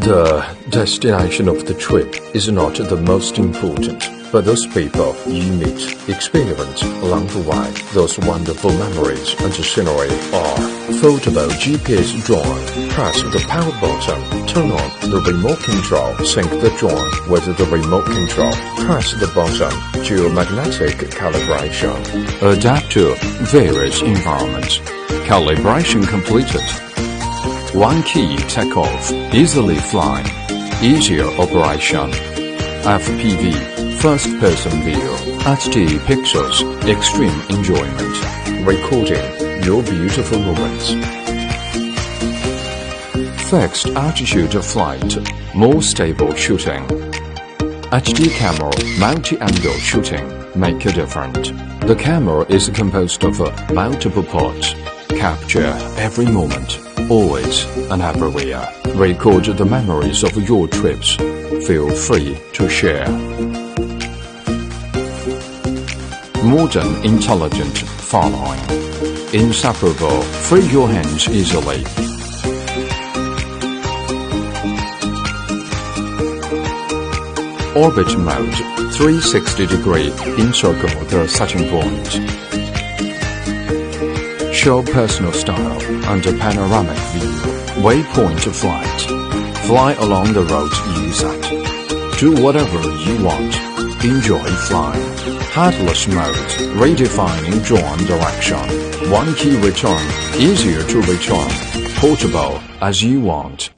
The destination of the trip is not the most important, but those people you meet, experience along the way, those wonderful memories and scenery are. Foldable GPS drone. Press the power button, turn on the remote control, sync the drone with the remote control. Press the button to magnetic calibration. Adapt to various environments. Calibration completed. One key takeoff, easily fly, easier operation. FPV, first person view, HD pixels, extreme enjoyment, recording your beautiful moments. Fixed altitude flight, more stable shooting. HD camera, multi-angle shooting, make a difference. The camera is composed of multiple parts. Capture every moment, always and everywhere. Record the memories of your trips. Feel free to share. Modern intelligent following. Inseparable, free your hands easily. Orbit mode, 360-degree, encircle the setting point. Show personal style and a panoramic view. Waypoint flight. Fly along the route you set. Do whatever you want. Enjoy flying. Headless mode. Redefining drone direction. One key return. Easier to return. Portable as you want.